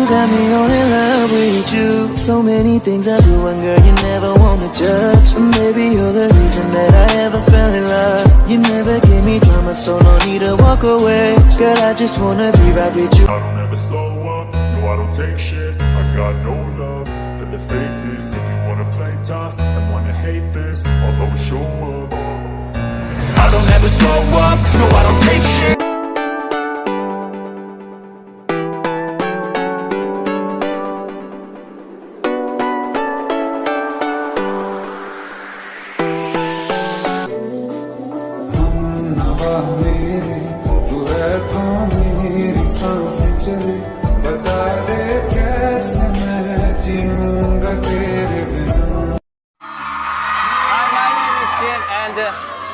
got me all in love with you. So many things I do and girl you never wanna judge. And maybe you're the reason that I ever fell in love. You never gave me drama, so no need to walk away. Girl, I just wanna be right with you. I don't ever slow up, no I don't take shit. I got no love for the fakeness. If you wanna play tough and wanna hate this, I'll always show up. I don't ever slow up, no I don't take shit.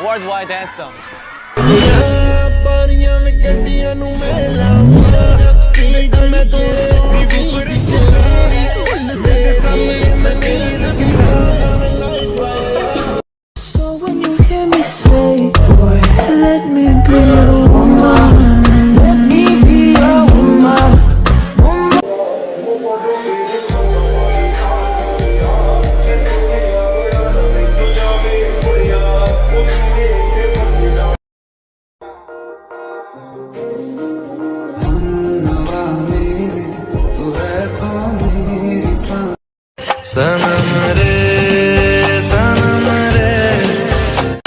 Worldwide anthem. So when you hear me say, boy, let me be your woman, let me be your woman. सनम रे सनम रे।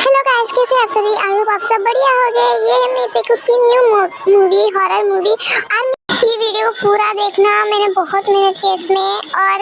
Hello guys, कैसे आप सभी? I hope आप सब बढ़िया हो गए। ये है मेरे देखो की न्यू मूवी, हॉरर मूवी। और ये वीडियो पूरा देखना, मैंने बहुत मेहनत की इसमें। और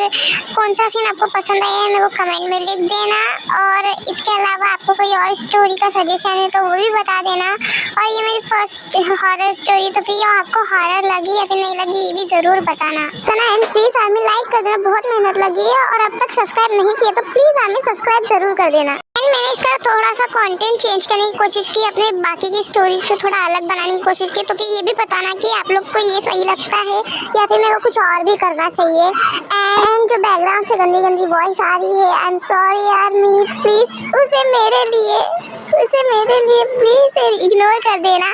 कौन सा सीन आपको पसंद आया है मेरे को कमेंट में लिख देना। और इसके अलावा आपको कोई और स्टोरी का सजेशन है तो वो भी बता देना। और ये मेरी फर्स्ट हॉरर स्टोरी, तो फिर आपको हॉरर लगी या फिर नहीं लगी ये भी ज़रूर बताना। तो ना एंड प्लीज़ आर्मी लाइक कर देना, बहुत मेहनत लगी है। और अब तक सब्सक्राइब नहीं किया तो प्लीज़ आर्मी सब्सक्राइब ज़रूर कर देना। मैंने इसका थोड़ा सा कंटेंट चेंज करने की कोशिश की, अपने बाकी की स्टोरी से थोड़ा अलग बनाने की कोशिश की। तो फिर ये भी बताना कि आप लोग को ये सही लगता है या फिर मेरे को कुछ और भी करना चाहिए। एंड जो बैकग्राउंड से गंदी गंदी वॉइस आ रही है, I am sorry army, please उसे मेरे लिए प्लीज़ इग्नोर कर देना।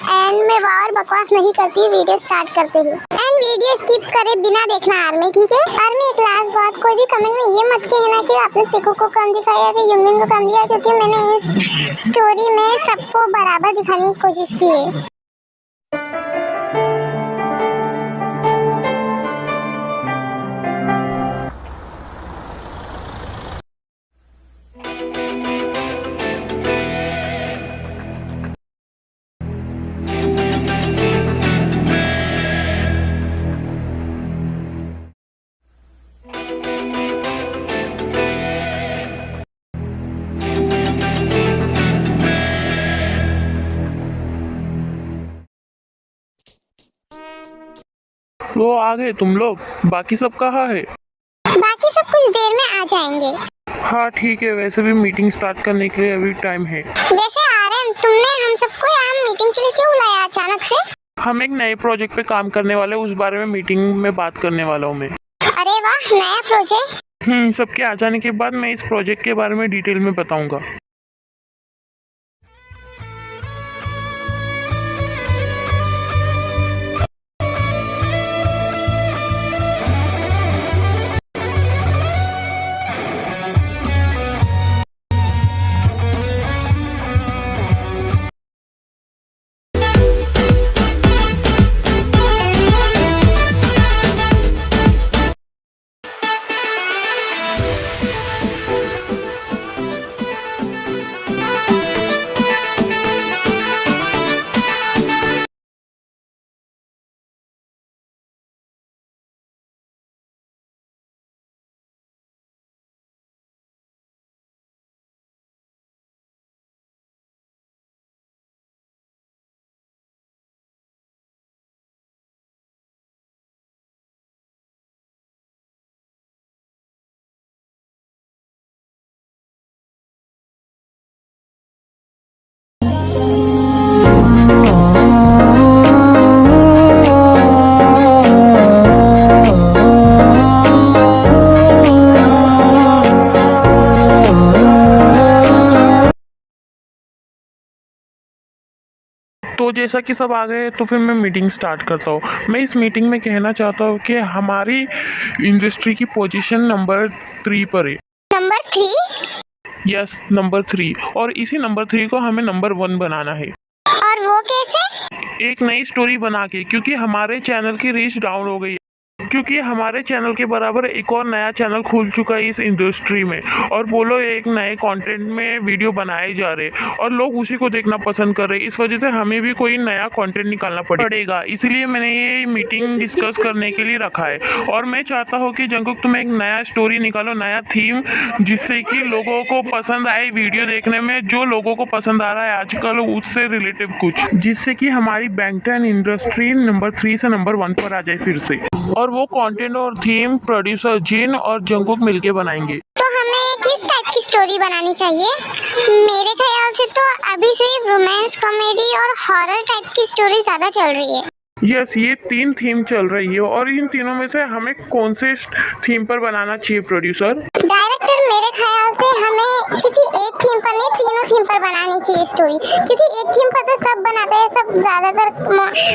एंड मैं और बकवास नहीं करती वीडियो स्टार्ट करते ही। एंड वीडियो स्किप करे बिना देखना आर्मी, ठीक है? आर्मी एक लास्ट बात, कोई भी कमेंट में ये मत कहना कि आपने टिको को कम दिखाया या फिर युमिन को कम दिया, क्योंकि मैंने इस स्टोरी में सबको बराबर दिखाने की कोशिश की है। वो आ गए तुम लोग? बाकी सब कहाँ है? बाकी सब कुछ देर में आ जाएंगे। हाँ ठीक है, वैसे भी मीटिंग स्टार्ट करने के लिए अभी टाइम है। वैसे आर्यन, तुमने हम सबको यहाँ मीटिंग के लिए क्यों बुलाया अचानक से? हम एक नए प्रोजेक्ट पे काम करने वाले, उस बारे में मीटिंग में बात करने वाला हूँ मैं। अरे वाह, नया प्रोजेक्ट। सबके आ जाने के बाद मैं इस प्रोजेक्ट के बारे में डिटेल में बताऊंगा। जैसा कि सब आ गए तो फिर मैं मीटिंग स्टार्ट करता हूँ। मैं इस मीटिंग में कहना चाहता हूँ कि हमारी इंडस्ट्री की पोजीशन नंबर 3 पर है। नंबर 3? Yes, number 3। और इसी नंबर 3 को हमें नंबर 1 बनाना है। और वो कैसे? एक नई स्टोरी बना के, क्योंकि हमारे चैनल की रीच डाउन हो गई है। क्योंकि हमारे चैनल के बराबर एक और नया चैनल खुल चुका है इस इंडस्ट्री में, और वो लोग एक नए कंटेंट में वीडियो बनाए जा रहे और लोग उसी को देखना पसंद कर रहे। इस वजह से हमें भी कोई नया कंटेंट निकालना पड़ेगा। इसीलिए मैंने ये मीटिंग डिस्कस करने के लिए रखा है। और मैं चाहता हूँ कि जंकुक तुम एक नया स्टोरी निकालो, नया थीम, जिससे कि लोगों को पसंद आए वीडियो देखने में। जो लोगों को पसंद आ रहा है आजकल, उससे रिलेटिव कुछ, जिससे कि हमारी बैंगटन इंडस्ट्री नंबर 3 से नंबर 1 पर आ जाए फिर से। और वो कंटेंट और थीम प्रोड्यूसर जिन और जंकुक मिलके बनाएंगे। तो हमें किस टाइप की स्टोरी बनानी चाहिए? मेरे ख्याल से तो अभी सिर्फ रोमांस, कॉमेडी और हॉरर टाइप की स्टोरी ज्यादा चल रही है। यस, ये 3 थीम चल रही है। और इन तीनों में से हमें कौन से थीम पर बनाना चाहिए प्रोड्यूसर? डायरेक्टर, मेरे ख्याल से हमें किसी एक थीम पर नहीं, तीनों थीम पर बनानी चाहिए स्टोरी। क्योंकि एक थीम पर तो सब बनाते हैं, सब ज्यादातर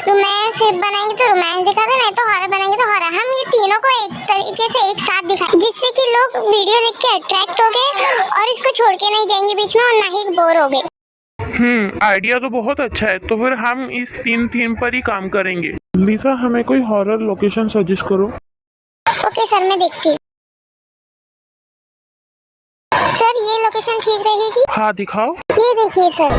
रोमांस बनाएंगे तो रोमांस दिखाते, नहीं तो हॉरर बनाएंगे तो हॉरर। हम ये तीनों को एक तरीके से एक साथ दिखाएं, जिससे कि लोग वीडियो देख के अट्रैक्ट हो गए और इसको छोड़ के नहीं जाएंगे बीच में, और ना ही बोर हो गए। आइडिया तो बहुत अच्छा है। तो फिर हम इस 3 थीम पर ही काम करेंगे। लिसा, हमें कोई हॉरर लोकेशन सजेस्ट करो। ओके सर, मैं देखती हूँ। सर, ये लोकेशन ठीक रहेगी? हाँ, दिखाओ। ये देखिए सर।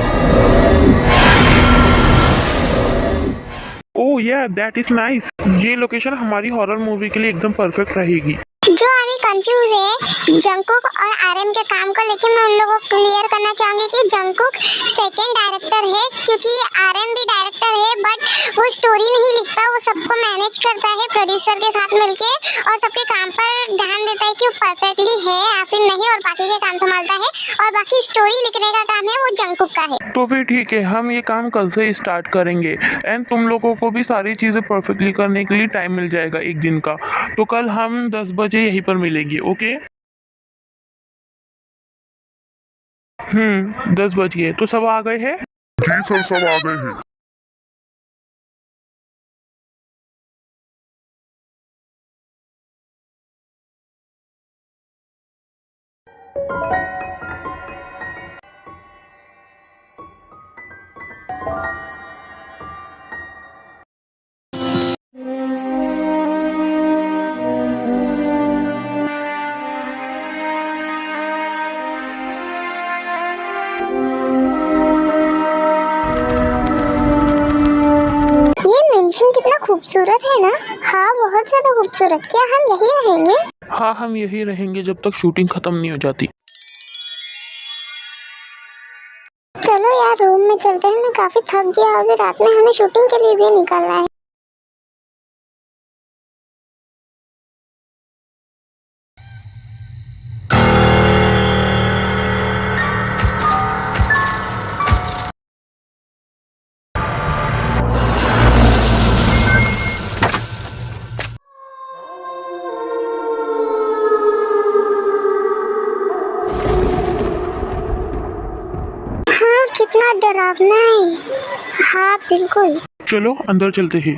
ओह या, दैट इज नाइस। ये लोकेशन हमारी हॉरर मूवी के लिए एकदम परफेक्ट रहेगी। जो अभी कंफ्यूज है जंकुक और आरएम के काम को लेके, मैं उन लोगों को क्लियर करना चाहूंगी कि जंकुक सेकंड डायरेक्टर है, क्योंकि आरएम भी डायरेक्टर है, बट वो स्टोरी नहीं लिखता, वो सबको मैनेज करता है प्रोड्यूसर के साथ मिलके, और सबके काम पर ध्यान देता है कि वो परफेक्टली है या फिर नहीं, और बाकी के काम संभालता है, और बाकी स्टोरी लिखने का काम है वो जंकुक का है। तो फिर ठीक है, हम ये काम कल से स्टार्ट करेंगे। एंड तुम लोगों को भी सारी चीजें परफेक्टली करने के लिए टाइम मिल जाएगा एक दिन का। तो कल हम 10 बजे यहीं पर मिलेंगे। ओके? 10 बज गए। तो सब आ गए हैं? जी सर, सब आ गए हैं। मेंशन कितना खूबसूरत है ना? हाँ, बहुत ज्यादा खूबसूरत। क्या हम यही रहेंगे? हाँ, हम यही रहेंगे जब तक शूटिंग खत्म नहीं हो जाती। चलो यार, रूम में चलते हैं। मैं काफी थक गया, अभी रात में हमें शूटिंग के लिए भी निकलना है। कितना डरावना है। हाँ बिल्कुल। चलो अंदर चलते हैं।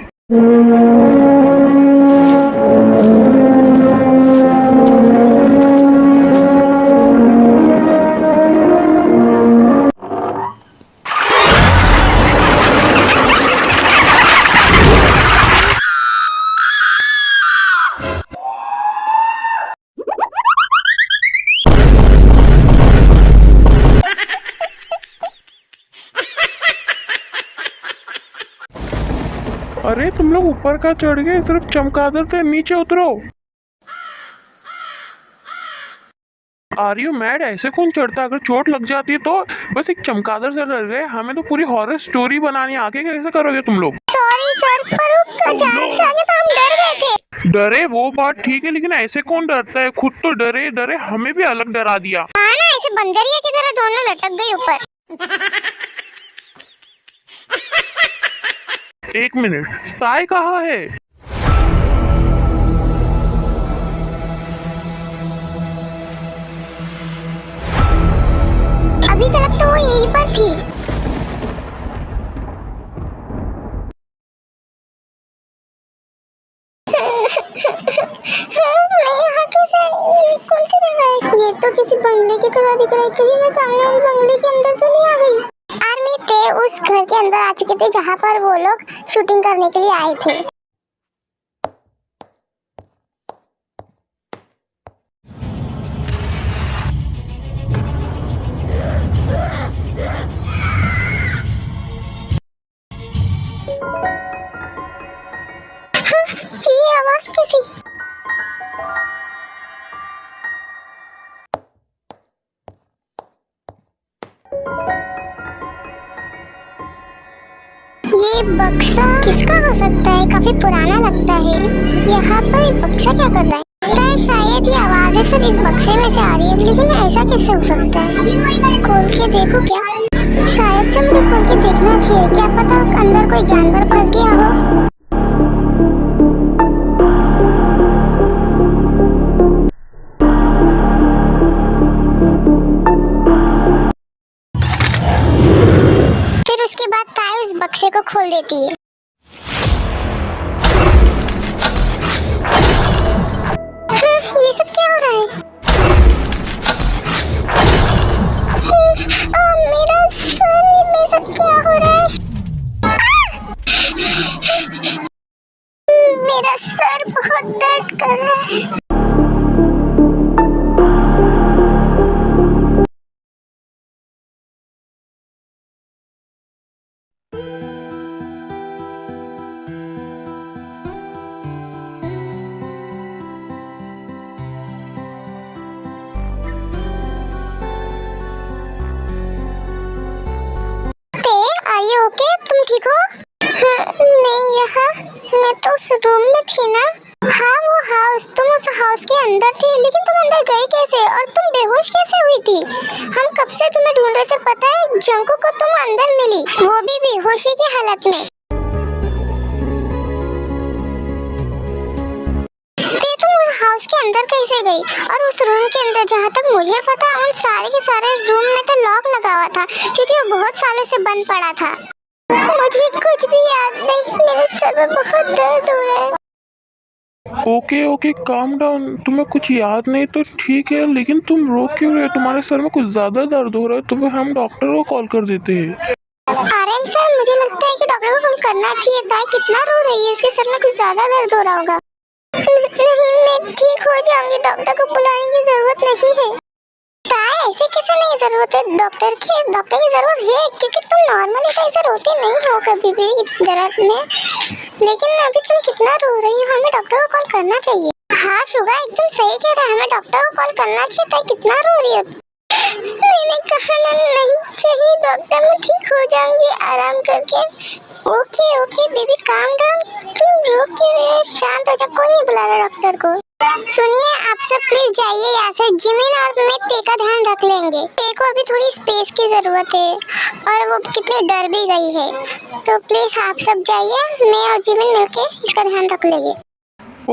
अरे तुम लोग ऊपर का चढ़ गए, सिर्फ चमगादड़ थे, नीचे उतरो। Are you mad? ऐसे कौन चढ़ता? अगर चोट लग जाती है तो? बस एक चमगादड़ से डर गए, हमें तो पूरी हॉरर स्टोरी बनानी। आगे कैसे करोगे तुम लोग? सॉरी सर, पर वो अचानक से आ गया तो हम डर गए थे। डरे वो बात ठीक है, लेकिन ऐसे कौन डरता है? खुद तो डरे डरे हमें भी अलग डरा दिया। हाँ ना, ऐसे बंदरिया की तरह दोनों लटक गए ऊपर। एक मिनट, साय कहाँ है? अभी तक तो वो यहीं पर थी। मैं यहाँ कैसे आई? ये कौन सी जगह है? ये तो किसी बंगले की तरह दिख रहा है। कहीं मैं सामने वाले बंगले के अंदर तो नहीं आ गई? आर्मी थे उस घर के अंदर आ चुके थे जहाँ पर वो लोग शूटिंग करने के लिए आए थे। ये आवाज कैसी? ये बक्सा किसका हो सकता है? काफी पुराना लगता है। यहाँ पर बक्सा क्या कर रहा है? लगता है शायद ये आवाजें सब इस बक्से में से आ रही है, लेकिन ऐसा कैसे हो सकता है? खोल के देखो क्या? शायद से मुझे खोल के देखना चाहिए। क्या पता अंदर कोई जानवर फंस गया हो। फिर उसके बाद ताई उस बक्से को खोल देती है। ये सब क्या हो रहा है? मेरा सर, ये सब क्या हो रहा है? मेरा सर बहुत दर्द कर रहा है। ओके, तुम ठीक हो? मैं तो उस रूम में थी ना। हाँ वो हाउस, तुम उस हाउस के अंदर थी, लेकिन तुम अंदर गई कैसे? और तुम बेहोश कैसे हुई थी? हम कब से तुम्हें ढूंढ रहे थे, पता है? जंकू को तुम अंदर मिली, वो भी बेहोशी की हालत में। तुम उस हाउस के अंदर कैसे गई? और उस रूम के अंदर, जहाँ तक मुझे पता, उन सारे के सारे रूम में तो लॉक लगा हुआ था, क्योंकि वो बहुत सालों से बंद पड़ा था। मुझे कुछ भी याद नहीं, मेरे सर में बहुत दर्द हो रहा है। Okay calm down. तुम्हें कुछ याद नहीं तो ठीक है, लेकिन तुम रो क्यों रहे हो? तुम्हारे सर में कुछ ज्यादा दर्द हो रहा है तो फिर हम डॉक्टर को कॉल कर देते हैं। आरएम सर, मुझे लगता है कि डॉक्टर को कॉल करना चाहिए। ताई कितना रो रही है, उसके सर में कुछ ज्यादा दर्द हो रहा होगा। नहीं, मैं ठीक हो जाऊंगी, डॉक्टर को बुलाने की जरूरत नहीं है। ऐसे कैसे नहीं जरूरत है डॉक्टर की जरूरत है, क्योंकि तुम नॉर्मली तो ऐसे रोती नहीं हो कभी भी दर्द में। लेकिन अभी तुम कितना रो रही हो, हमें डॉक्टर को कॉल करना चाहिए। हाँ शुगा एकदम सही कह रहा है, हमें डॉक्टर को कॉल करना चाहिए। ताई कितना रो रही हो? मैंने कहा ना नहीं चाहिए डॉक्टर, मैं ठीक हो जाऊंगी आराम करके। Okay baby calm down. तुम रो क्यों रहे हो? शांत हो जा, कोई नहीं बुला रहा डॉक्टर को। सुनिए आप सब प्लीज जाइए यहाँ से। जिमिन और मैं ते का ध्यान रख लेंगे। ते को अभी थोड़ी स्पेस की जरूरत है और वो कितनी डर भी गई है, तो प्लीज आप सब जाइए, मैं और जिमिन मिलके इसका ध्यान रख लेंगे।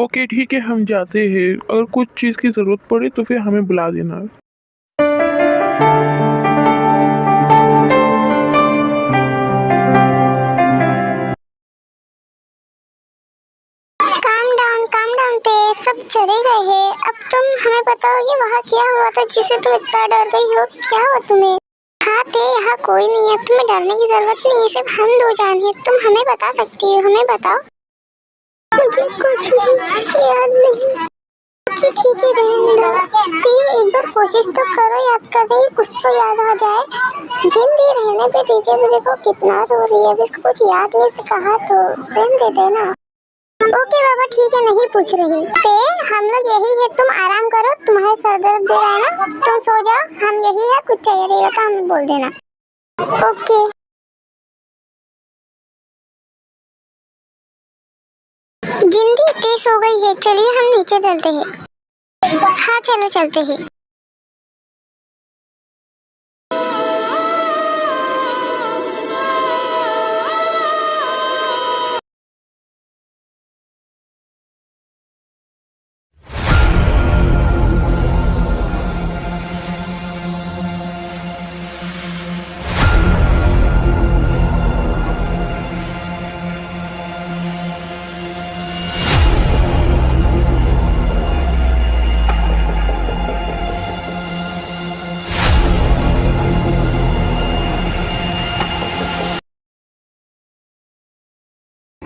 ओके ठीक है, हम जाते हैं। अगर कुछ चीज़ की ज़रूरत पड़े तो फिर हमें बुला देना। काम डाउन ते, सब चले गए हैं। अब तुम हमें बताओगे वहाँ क्या हुआ था जिसे तुम इतना डर गई हो? क्या हुआ तुम्हें? हाँ ते, यहाँ कोई नहीं है, तुम्हें डरने की जरूरत नहीं है, सिर्फ हम दो जान हैं। तुम हमें बता सकती हो, हमें बताओ। मुझे कुछ भी याद नहीं। ठीक है रहने दो। ते एक बार कोशिश तो करो याद करने की, कुछ तो याद आ जाए। जिंदगी रहने पे दीजिए, मुझे को कितना रो रही है, इसको कुछ याद नहीं कहा तो रहने देते ना। ओके बाबा ठीक है, नहीं पूछ रही। ते हम लोग यही है, तुम आराम करो, तुम्हारे सर दर्द दे रहा है ना, तुम सो जाओ, हम यही है, कुछ चाहिए रहेगा तो हमें बोल देना। ओके जिंदगी तेज हो गई है, चलिए हम नीचे चलते हैं। हाँ चलो चलते हैं।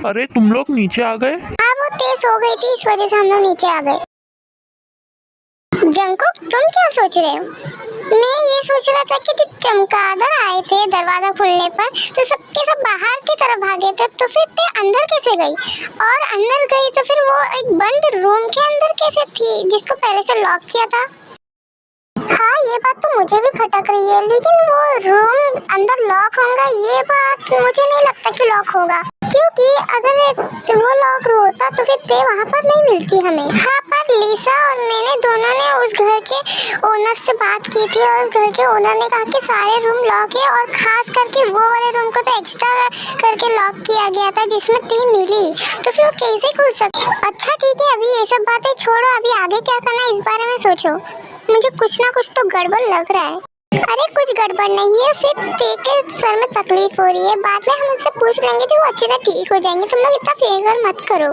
अरे तुम लोग नीचे आ गए? हाँ, वो तेज हो गई थी, इस वजह से हम लोग नीचे आ गए। जंकुक, तुम क्या सोच रहे हो? मैं ये सोच रहा था कि जब चमगादड़ आए थे दरवाजा खुलने पर तो सबके सब बाहर की तरफ भागे थे, तो फिर ते अंदर कैसे गई? और अंदर गई तो फिर वो एक बंद रूम के अंदर कैसे थी जिसको पहले से लॉक किया था? हाँ, ये बात तो मुझे भी खटक रही है, लेकिन वो रूम अंदर लॉक होगा ये बात मुझे नहीं लगता कि लॉक होगा, क्योंकि अगर वो लॉक होता तो फिर ते वहाँ पर नहीं मिलती हमें। हाँ, पर लिसा और मैंने दोनों ने उस घर के ओनर से बात की थी और घर के ओनर ने कहा कि सारे रूम लॉक है और खास करके वो वाले रूम को तो एक्स्ट्रा करके लॉक किया गया था जिसमें ते मिली, तो फिर वो कैसे खुल सकती? अच्छा ठीक है, अभी ये सब बातें छोड़ो, अभी आगे क्या करना है इस बारे में सोचो। मुझे कुछ ना कुछ तो गड़बड़ लग रहा है। अरे कुछ गड़बड़ नहीं है, सिर्फ ते के सर में तकलीफ हो रही है, बाद में हम उनसे पूछ लेंगे तो वो अच्छे से ठीक हो जाएंगे, तुम लोग इतना फिकर मत करो।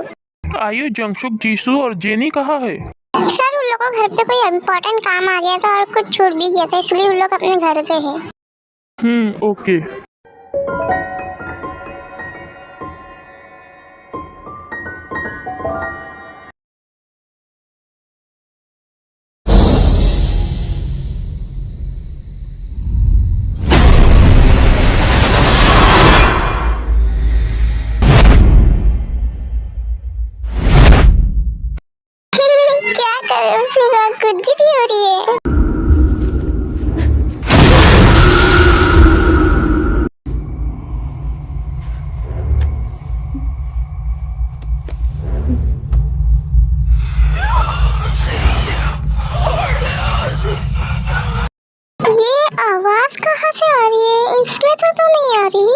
आइए, जंगसुक, जीसू और जेनी कहाँ है? सर, उन लोगों को घर पे कोई इम्पोर्टेंट काम आ गया था और कुछ छूट भी गया था, इसलिए उन लोग अपने घर गए हैं। ओके। क्या कर रहे हो शुगा, कुछ भी हो रही है। ये आवाज कहाँ से आ रही है? इसमें तो नहीं आ रही।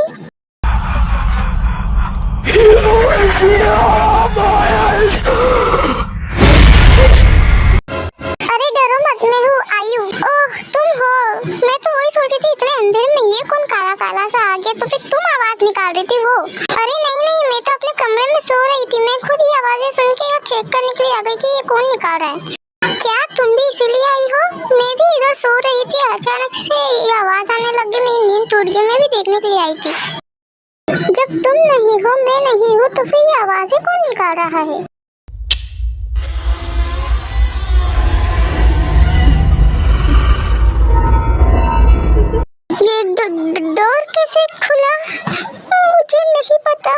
अरे डरो मत, मैं हूँ आयु। ओह, तुम हो? मैं तो वही सोची थी, इतने अंधेरे में ये कौन काला काला सा आ गया, तो फिर तुम आवाज निकाल रही थी वो? अरे नहीं, मैं तो अपने कमरे में सो रही थी, मैं खुद ही आवाजें सुन के चेक करने के लिए आ गई कि ये कौन निकाल रहा है। क्या तुम भी इसीलिए आई हो? मैं भी इधर सो रही थी, अचानक से ये आवाज आने लग गई, मेरी नींद टूट गई, मैं भी देखने के लिए आई थी। जब तुम नहीं हो, मैं नहीं हूँ, तो फिर ये आवाजें कौन निकाल रहा है? ये डोर कैसे खुला? मुझे नहीं पता।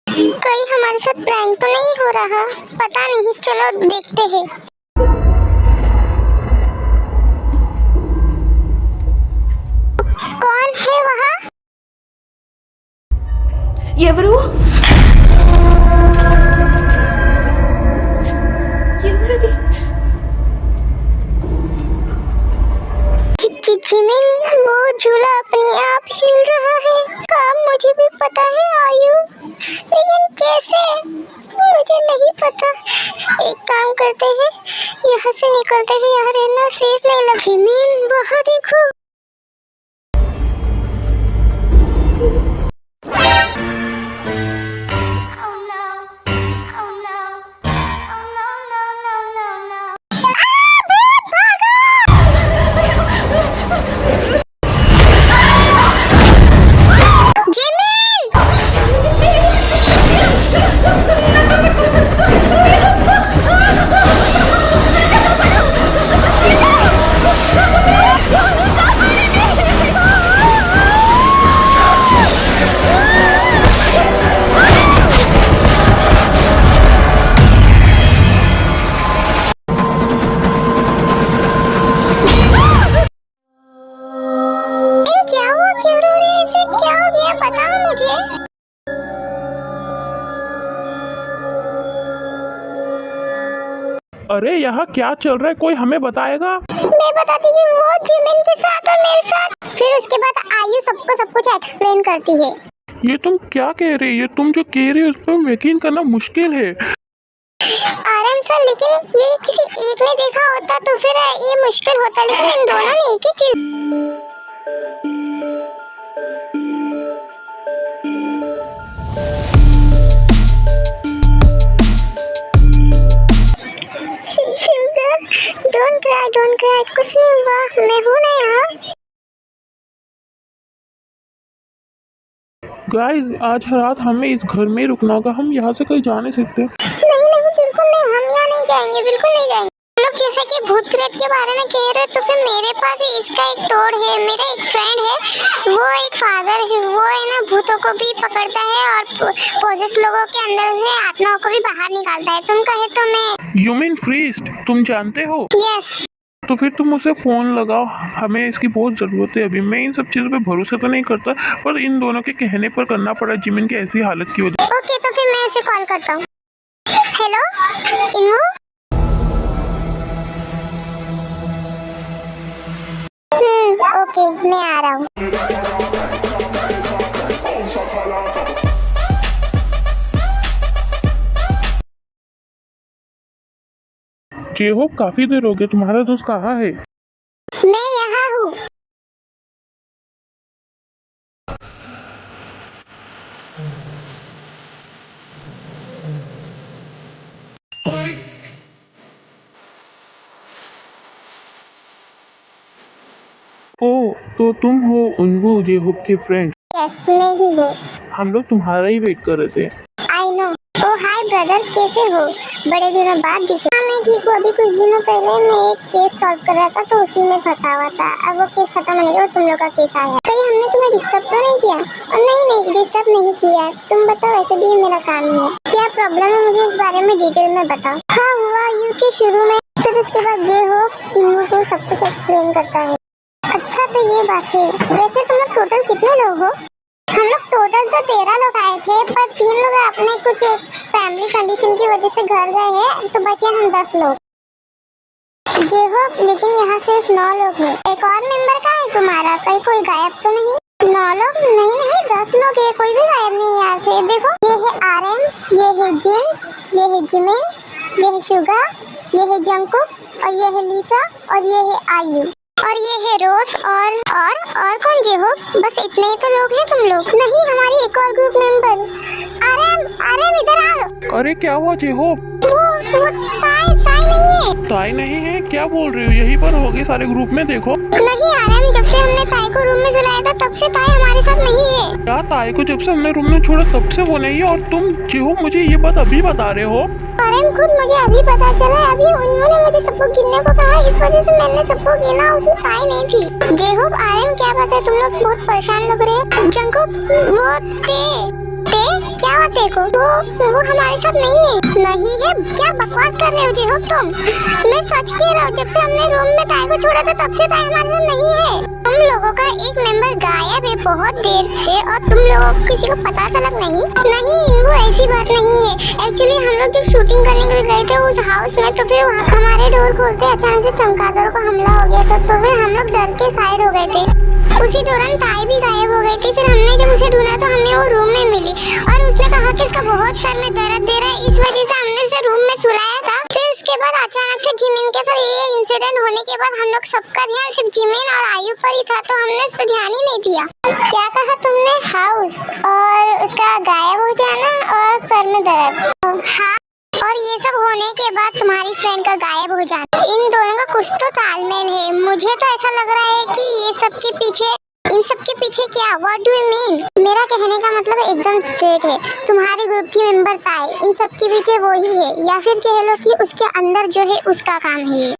कहीं हमारे साथ प्रैंक तो नहीं हो रहा? पता नहीं, चलो देखते हैं। कौन है वहाँ? ఎవరు ఎవరిది? जिमिन, वो झूला अपने आप हिल रहा है। काम मुझे भी पता है आयु, लेकिन कैसे मुझे नहीं पता। एक काम करते हैं, यहाँ से निकलते हैं, यहाँ रहना सेफ नहीं लग। जिमिन, वहाँ देखो। अरे यहाँ क्या चल रहा है, कोई हमें बताएगा? मैं बताती हूँ, वो जिमिन के साथ और मेरे साथ। फिर उसके बाद आयु सबको सब कुछ एक्सप्लेन करती है। ये तुम क्या कह रही है? तुम जो कह रही हो उस पर यकीन करना मुश्किल है। आराम से, लेकिन ये किसी एक ने देखा होता तो फिर ये मुश्किल होता, लेकिन इन दोनों ने एक ही चीज। डोंट क्राई, कुछ नहीं हुआ, मैं हूँ ना यहाँ। गाइस आज रात हमें इस घर में ही रुकना होगा, हम यहाँ से कहीं जा नहीं सकते। नहीं नहीं बिल्कुल नहीं, हम यहाँ नहीं जाएंगे, बिल्कुल नहीं जाएंगे। हम लोग जैसा कि भूत प्रेत के बारे में कह रहे हो, तो फिर मेरे पास इसका एक तोड़ है। मेरा एक फ्रेंड है, वो एक फादर है, वो है ना भूतों को भी पकड़ता है और पोजेस लोगों के अंदर से आत्माओं को भी बाहर निकालता है। तुम कहे तो मैं। यू मीन प्रीस्ट, तुम जानते हो? यस। तो फिर तुम उसे फोन लगाओ, हमें इसकी बहुत ज़रूरत है अभी। मैं इन सब चीज़ों पे भरोसा तो नहीं करता, पर इन दोनों के कहने पर करना पड़ा जिमिन की ऐसी हालत की वजह। ओके तो फिर मैं उसे कॉल करता हूँ। हेलो इन्मू। ओके मैं आ रहा हूँ। जेहोब काफी देर हो गई, तुम्हारा दोस्त कहाँ है? मैं यहाँ हूँ। ओ तो तुम हो उन्वू, जेहोब के फ्रेंड। यस मैं ही हूँ। हम लोग तुम्हारा ही वेट कर रहे थे। I know. O hi brother, कैसे हो? बड़े दिनों बाद दिखे। हाँ मैं ठीक हूँ। अभी कुछ दिनों पहले मैं एक केस सॉल्व कर रहा था, तो उसी में फंसा हुआ था। अब वो केस खत्म होने के बाद तुम लोग का केस आया। कहीं हमने तुम्हें डिस्टर्ब तो नहीं किया? नहीं डिस्टर्ब नहीं किया। तुम बताओ, ऐसे भी मेरा काम ही है। क्या प्रॉब्लम है, मुझे इस बारे में डिटेल में बताओ। हाँ हुआ यूँ कि शुरू में, फिर उसके बाद ये हो इन्वू को सब कुछ एक्सप्लेन करता है। अच्छा तो ये बात है। वैसे तुम लोग टोटल कितने लोग हो? हम लोग टोटल तो 13 लोग आए थे, पर 3 लोग अपने कुछ फैमिली कंडीशन की वजह से घर गए हैं, तो बचे हम 10 लोग। जे हो, लेकिन यहाँ सिर्फ 9 लोग हैं। एक और मेंबर का है तुम्हारा? कहीं कोई गायब तो नहीं? 9 लोग? नहीं 10 लोग है, कोई भी गायब नहीं यहाँ से। देखो ये है आरएम, ये है जिन, ये है जिमिन, ये है शुगा, ये है जंकुक, और ये है लीसा, और ये है आयु, और ये है रोज, और कौन जे हो? बस इतने ही तो लोग हैं तुम लोग। नहीं, हमारी एक और ग्रुप मेंबर आरएम इधर आओ। अरे क्या हुआ जेहोब? वो ताई नहीं है। ताई नहीं है? क्या बोल रही हो? यहीं पर होगी सारे ग्रुप में, देखो। नहीं आरएम, जब से हमने ताई को रूम में सुलाया था तब से ताई हमारे साथ नहीं है। क्या ताई को जब से हमने रूम में छोड़ा तब से वो नहीं है, और तुम जेहोब मुझे ये बात अभी बता रहे हो? आरएम खुद मुझे अभी पता चला। अभी उन्होंने मुझे सबको गिनने को कहा, इस वजह से मैंने सबको गिना, उसमें ताई नहीं थी। जेहोब आरएम क्या बात है, तुम लोग बहुत परेशान लग रहे हो। जंकुक वो ते क्या हुआ तेको? वो हमारे साथ नहीं है। क्या बकवास कर रहे हो जेहोब तुम? मैं सच कह रहा हूँ, जब से हमने रूम में ताई को छोड़ा था तब से ताई हमारे साथ नहीं है। तुम लोगों का एक मेंबर गायब है बहुत देर से, और तुम लोगों को किसी को पता तलक नहीं। वो ऐसी बात नहीं है। एक्चुअली हम लोग जब शूटिंग करने के लिए गए थे उस हाउस में, तो फिर वहाँ हमारे डोर खोलते अचानक से चमगादड़ों का हमला हो गया था, तो फिर हम लोग डर के साइड हो गए थे। उसी दौरान ताई भी गायब हो गई थी। फिर हमने जब उसे ढूंढा तो हमें वो रूम में मिली, और उसने कहा कि उसका बहुत सर में दर्द दे रहा है, इस वजह से हमने उसे रूम में सुलाया था। फिर उसके बाद अचानक से जिमिन के साथ ये इंसिडेंट होने के बाद हम लोग सबका ध्यान सिर्फ जिमिन और आयु पर ही था, तो हमने उस पर ध्यान ही नहीं दिया। क्या कहा तुमने? हाउस और उसका गायब हो जाना और सर में दर्द। हाँ, और ये सब होने के बाद तुम्हारी फ्रेंड का गायब हो जाना, इन दोनों का कुछ तो तालमेल है। मुझे तो ऐसा लग रहा है कि ये सब के पीछे, इन सब के पीछे क्या? What do you mean? मेरा कहने का मतलब एकदम स्ट्रेट है। तुम्हारे ग्रुप की मेंबर ताई, इन सब के पीछे वो ही है, या फिर कह लो कि उसके अंदर जो है उसका काम है।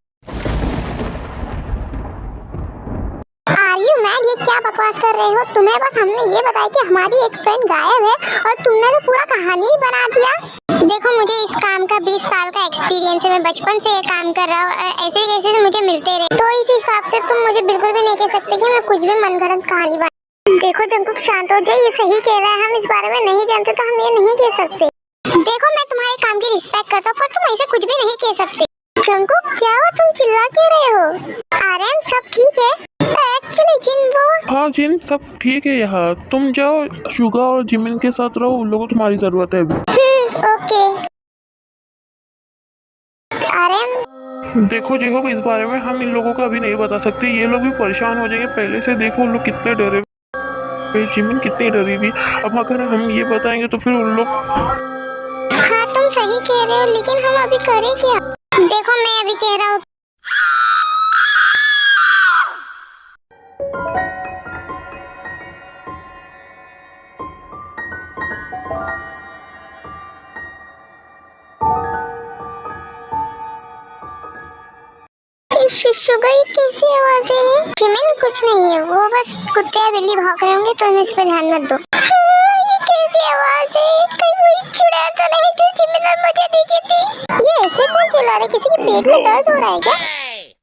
Are you mad? ये क्या बकवास कर रहे हो? तुम्हें बस हमने ये बताया कि हमारी एक फ्रेंड गायब है, और तुमने तो पूरा कहानी ही बना दिया। देखो मुझे इस काम का 20 साल का एक्सपीरियंस है। मैं बचपन से ये काम कर रहा हूँ, और ऐसे कैसे मुझे मिलते रहे, तो इस हिसाब से तुम मुझे बिल्कुल भी नहीं कह सकते कि मैं कुछ भी मनगढ़ंत कहानी बना। देखो जंकुक शांत हो जाए, ये सही कह रहा है। हम इस बारे में नहीं जानते तो हम ये नहीं कह सकते। देखो मैं तुम्हारे काम की रिस्पेक्ट करता हूँ, पर तुम ऐसे कुछ भी नहीं कह सकते। जंकुक क्या हुआ, तुम चिल्ला क्यों रहे हो? आरएम सब ठीक है? एक्चुअली जिन वो। हाँ जिन सब ठीक है यहाँ, तुम जाओ शुगा और जिमिन के साथ रहो, उन लोगों को तुम्हारी जरूरत है अभी। Okay RM. देखो जेहोब, इस बारे में हम इन लोगों को अभी नहीं बता सकते, ये लोग भी परेशान हो जाएंगे पहले से। देखो उन लोग कितने डरे, जिमिन कितनी डरी थी। अब अगर हम ये बताएंगे तो फिर उन लोग। हाँ तुम सही कह रहे हो, लेकिन हम अभी करें क्या? देखो मैं अभी कह रहा हूँ, शुशु गई कैसी आवाजें हैं? जिमिन कुछ नहीं है, वो बस कुत्ते या बिल्ली भौंक रहे होंगे, तुम इस पे ध्यान मत दो। ये कैसी आवाज है? कहीं वही चुड़ैल तो नहीं जो जिमिन और मुझे दिखी थी? ये ऐसे कौन चिल्ला रहे? किसी के पेट में दर्द हो रहा है क्या?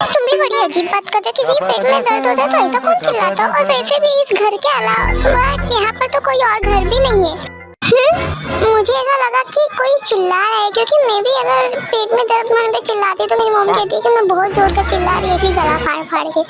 तुम भी बड़ी अजीब बात करते हो, किसी के पेट में दर्द होता है तो ऐसा कौन चिल्लाता? और वैसे भी इस घर के अलावा यहाँ पर तो कोई और घर भी नहीं है। मुझे ऐसा लगा कि कोई चिल्ला रहा है, क्योंकि मैं भी अगर पेट में दर्द मन पे चिल्लाती तो मेरी मम्मी कहती है कि मैं बहुत जोर का चिल्ला रही थी गला फाड़ फाड़ के,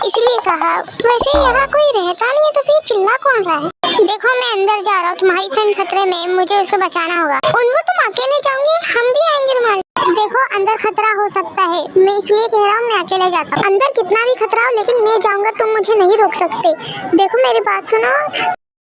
इसलिए कहा। वैसे यहाँ कोई रहता नहीं है तो फिर चिल्ला कौन रहा है? देखो मैं अंदर जा रहा हूँ, तुम्हारी फ्रेंड खतरे में, मुझे उसको बचाना होगा। उनको तुम अकेले जाओगे, हम भी आएंगे तुम्हारे। देखो अंदर खतरा हो सकता है, मैं इसलिए कह रहा हूँ मैं अकेले जाता हूँ। अंदर कितना भी खतरा हो लेकिन मैं जाऊंगा, तुम मुझे नहीं रोक सकते। देखो मेरी बात सुनो,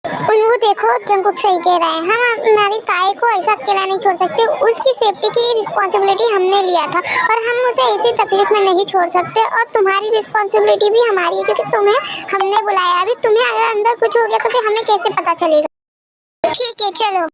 उनको देखो, जंकुक सही कह रहा है। हम हमारी ताई को ऐसा अकेला नहीं छोड़ सकते, उसकी सेफ्टी की रिस्पॉन्सिबिलिटी हमने लिया था और हम उसे ऐसी तकलीफ में नहीं छोड़ सकते। और तुम्हारी रिस्पॉन्सिबिलिटी भी हमारी है क्योंकि तुम्हें हमने बुलाया। अभी तुम्हें अगर अंदर कुछ हो गया तो फिर हमें कैसे पता चलेगा? ठीक है चलो।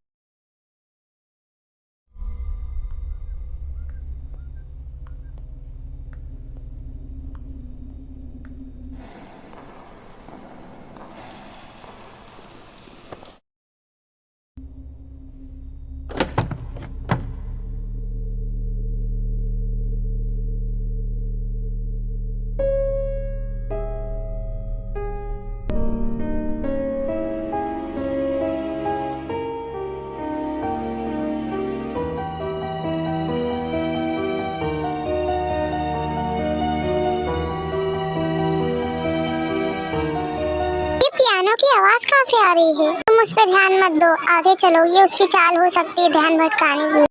पियानो की आवाज कहाँ से आ रही है? तुम उस पर ध्यान मत दो, आगे चलो। ये उसकी चाल हो सकती है ध्यान भटकाने की।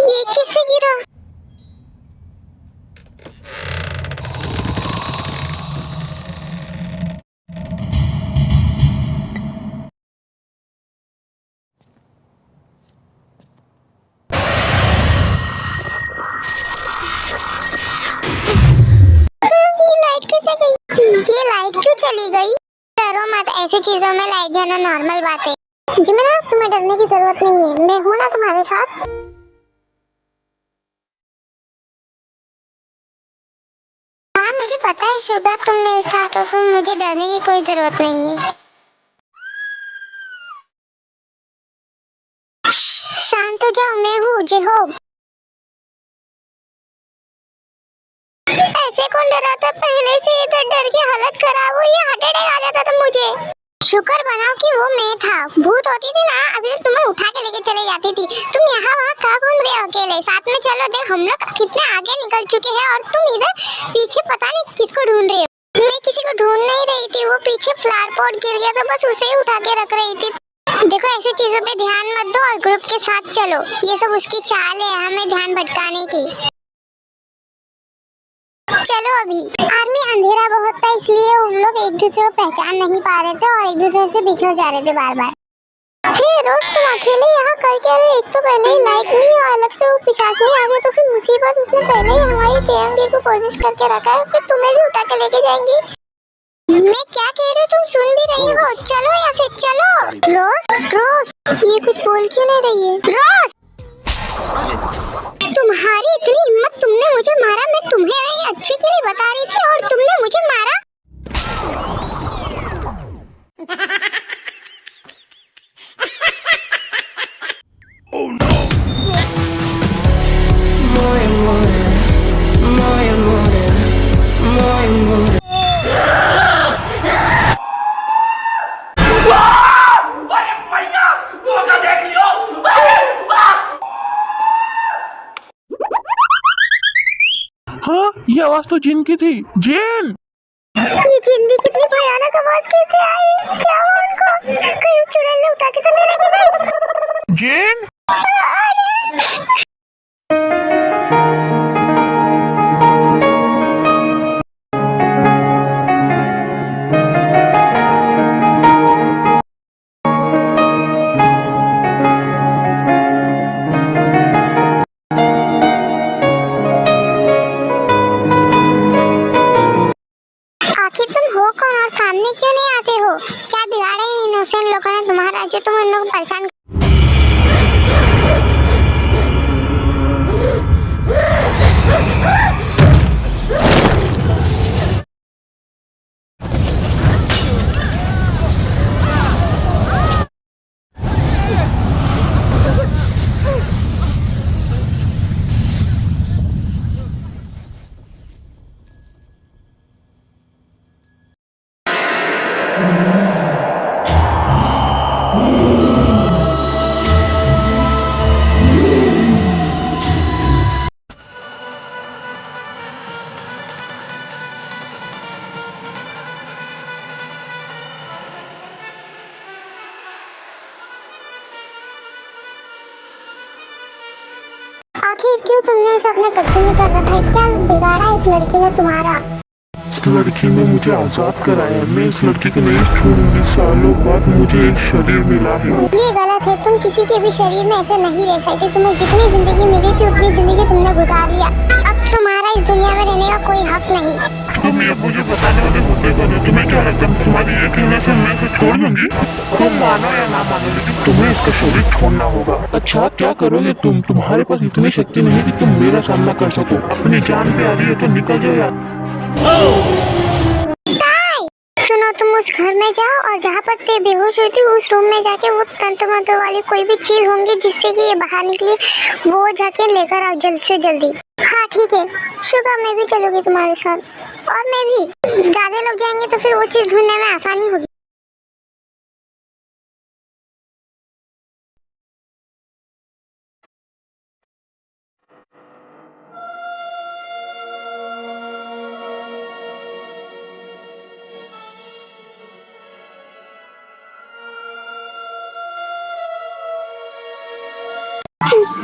ये किससे गिरा? ये लाइट क्यों चली गई? डरो मत, ऐसी चीजों में लाइट जाना नॉर्मल बात है। जिमिना तुम्हें डरने की जरूरत नहीं है, मैं हूं ना तुम्हारे साथ। हाँ मुझे पता है शुभा, तुम मेरे साथ हो, फिर मुझे डरने की कोई जरूरत नहीं है। शांत हो जाओ, मैं हूँ जेहोब। ऐसे कौन डरा था? पहले से इधर डर की हालत खराब हुई, हार्ट अटैक आ जाता था मुझे। शुक्र बनाओ कि वो मैं था। भूत होती थी ना, अभी तुम्हें उठा के लेके चले जाती थी। तुम यहाँ वहाँ कहाँ घूम रहे हो अकेले? साथ में चलो, देख हम लोग कितने आगे निकल चुके हैं और तुम इधर पीछे पता नहीं किसको ढूंढ रहे हो। मैं किसी को ढूंढ नहीं रही थी, वो पीछे फ्लावर पॉट गिर गया था, बस उसे ही उठा के रख रही थी। देखो ऐसी चीजों पे ध्यान मत दो और ग्रुप के साथ चलो, ये सब उसकी चाल है हमें ध्यान भटकाने की। चलो अभी। आर्मी अंधेरा बहुत था इसलिए उन लोग एक दूसरे को पहचान नहीं पा रहे थे और एक दूसरे से बिछड़ जा रहे थे बार बार। हे रोज तुम अकेले यहाँ कर क्या रहे? एक तो पहले ही लाइट नहीं और अलग से वो पिशाचनी आ गई तो फिर मुसीबत। उसने पहले ही हमारी जेएमडी को कोशिश करके रखा है, फिर तुम्हें भी उठा के लेके जाएंगी। मैं क्या कह रही हूँ तुम सुन भी रही हो? चलो यहाँ से चलो। रोज रोज ये कुछ बोल क्यों नहीं रही है? रोज तुम्हारी इतनी हिम्मत, तुमने मुझे मारा। मैं तुम्हें अच्छे के लिए बता रही थी और तुमने मुझे मारा। Oh no! More and more, more and more, more and more. हाँ ये आवाज तो जिन की थी। जिन! ये जिंदगी कितनी भयानक आवाज कैसे आई? क्या हुआ उनको? कहीं चुड़ैल ने उठा के तो नहीं लेके गई? जिन! आखिर तुम हो कौन और सामने क्यों नहीं आते हो? क्या बिगाड़ा इन इनोसेंट लोगों ने तुम्हारा जो तुम इन लोगों को परेशान। आखिर क्यों तुमने इसे अपने कब्जे में कर रखा है? क्या बिगाड़ा इस लड़की ने तुम्हारा? इस लड़की ने मुझे आजाद कराया, मैं इस लड़की को नहीं छोड़ूंगी। सालों बाद मुझे एक शरीर मिला है। ये गलत है, तुम किसी के भी शरीर में ऐसे नहीं रह सकते। तुम्हें जितनी जिंदगी मिली थी उतनी जिंदगी तुमने गुजार लिया। अब तुम्हारा इस दुनिया में रहने का कोई हक नहीं। तुम ये मुझे बताने वाले मुद्दे को नहीं, तुम्हें क्या लगता है तुम्हारी एक कहने से मैं इसे छोड़ दूंगी? तुम मानो या ना मानो, लेकिन तुम्हें इसका शरीर छोड़ना होगा। अच्छा क्या करोगे तुम? तुम्हारे पास इतनी शक्ति नहीं कि तुम मेरा सामना कर सको। अपनी जान पे आ रही है तो निकल जाओ यार। सुनो, तुम उस घर में जाओ और जहाँ पर ते बेहोश हुई थी उस रूम में जाके वो तंत्र मंत्र वाली कोई भी चीज होंगी जिससे कि ये बाहर निकली, वो जाके लेकर आओ जल्द से जल्दी। हाँ ठीक है शुगा, मैं भी चलूंगी तुम्हारे साथ। और मैं भी, ज्यादा लोग जाएंगे तो फिर वो चीज ढूंढने में आसानी होगी।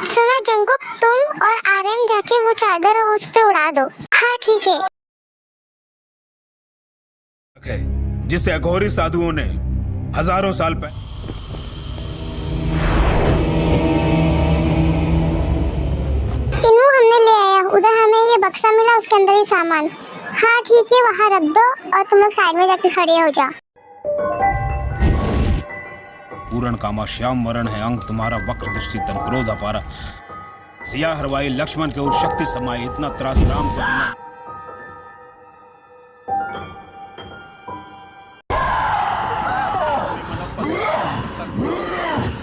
सुनो जंगुक, तुम और आर्यन जाके वो चादर उस पे उड़ा दो। हाँ ठीक है। जिसे अघोरी साधुओं ने हजारों साल पहले इन्हू हमने ले आया, उधर हमें ये बक्सा मिला, उसके अंदर ही सामान। हाँ ठीक है, वहाँ रख दो और तुम लोग साइड में जाके खड़े हो जाओ। पूर्ण कामा श्याम वरण है अंग तुम्हारा, वक्र दृष्टि तन क्रोध अपारा, सिया हरवाई लक्ष्मण के और शक्ति समाई, इतना त्रास राम को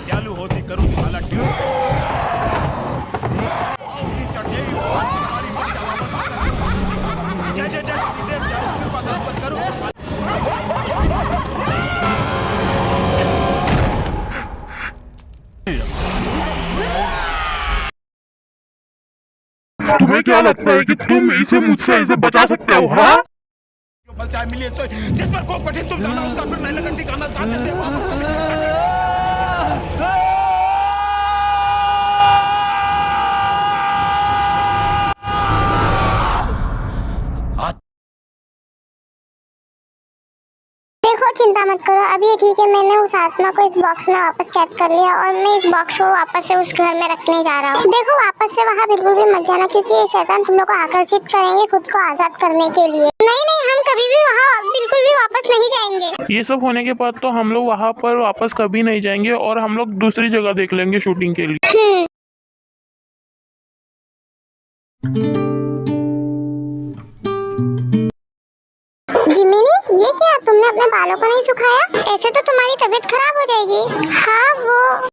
दयालु होती करूँ भाला जय जय जय करूँ। तुम्हें क्या लगता है कि तुम इसे मुझसे ऐसे बचा सकते हो? हाँ जो बल चाहे मिले सो, जिस पर को कठिन तुम जाना उसका फिर नहीं लगन ठिकाना साथ देते हो। देखो चिंता मत करो, अभी ये ठीक है। मैंने उस आत्मा को इस बॉक्स में वापस कैद कर लिया और मैं इस बॉक्स को वापस से उस घर में रखने जा रहा हूँ। देखो वापस से वहाँ बिल्कुल भी मत जाना, क्योंकि ये शैतान तुम लोग को आकर्षित करेंगे खुद को आजाद करने के लिए। नहीं नहीं, हम कभी भी वहाँ बिल्कुल भी वापस नहीं जाएंगे। ये सब होने के बाद तो हम लोग वहाँ पर वापस कभी नहीं जाएंगे और हम लोग दूसरी जगह देख लेंगे शूटिंग के लिए। जिमिनी, ये क्या तुमने अपने बालों को नहीं सुखाया? ऐसे तो तुम्हारी तबीयत खराब हो जाएगी। हाँ वो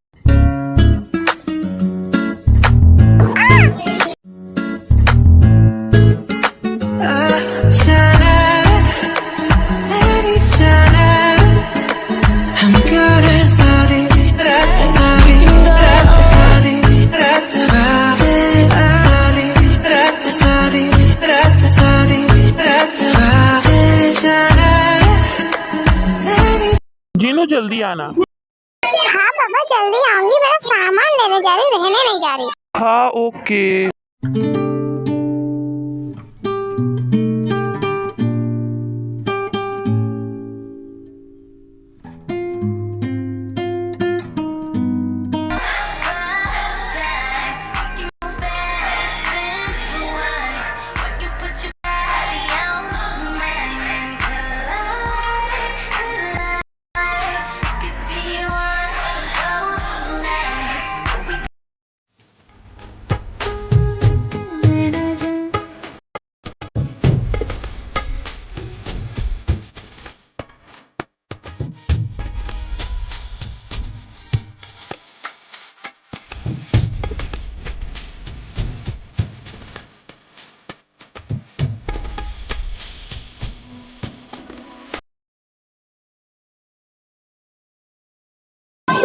जीनू जल्दी आना। हाँ पापा जल्दी आऊंगी, मेरा सामान लेने जा रही, रहने नहीं जा रही। हाँ ओके।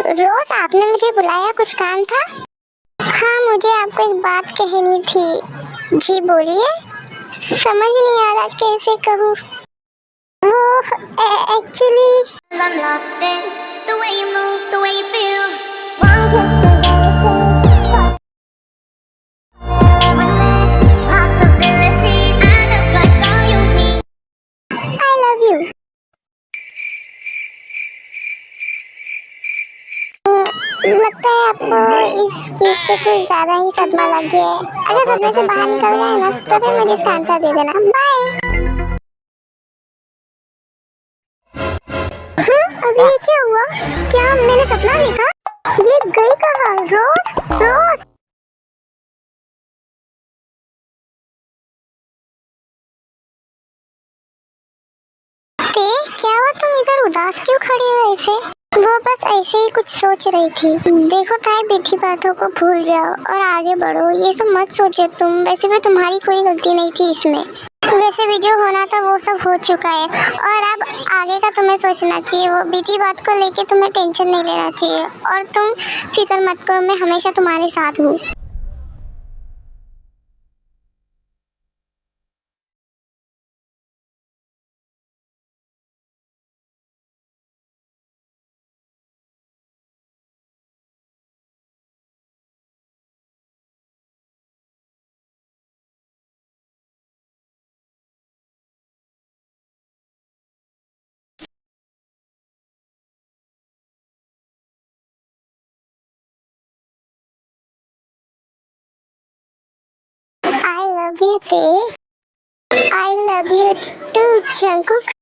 रोज आपने मुझे बुलाया, कुछ काम था? हाँ, मुझे आपको एक बात कहनी थी। जी बोलिए। समझ नहीं आ रहा कैसे कहूँ। वो actually I'm lost in the way you move, the way you feel. I love you. लगता है आपको इस चीज से कुछ ज्यादा ही सदमा लग गया है। अगर सदमे से बाहर निकल जाए ना, तभी मुझे इसका आंसर दे देना। बाय। अभी ये क्या हुआ? क्या मैंने सपना देखा? ये गई कहाँ? रोज, रोज। क्या हुआ, तुम इधर उदास क्यों खड़ी हो ऐसे? वो बस ऐसे ही कुछ सोच रही थी। देखो ताई, मीठी बातों को भूल जाओ और आगे बढ़ो। ये सब मत सोचो तुम। वैसे भी तुम्हारी कोई गलती नहीं थी इसमें। वैसे भी जो होना था वो सब हो चुका है और अब आगे का तुम्हें सोचना चाहिए। वो बीती बात को लेके तुम्हें टेंशन नहीं लेना चाहिए और तुम फिक्र मत करो, मैं हमेशा तुम्हारे साथ हूँ। I love you, Tay. I love you too, Jungkook.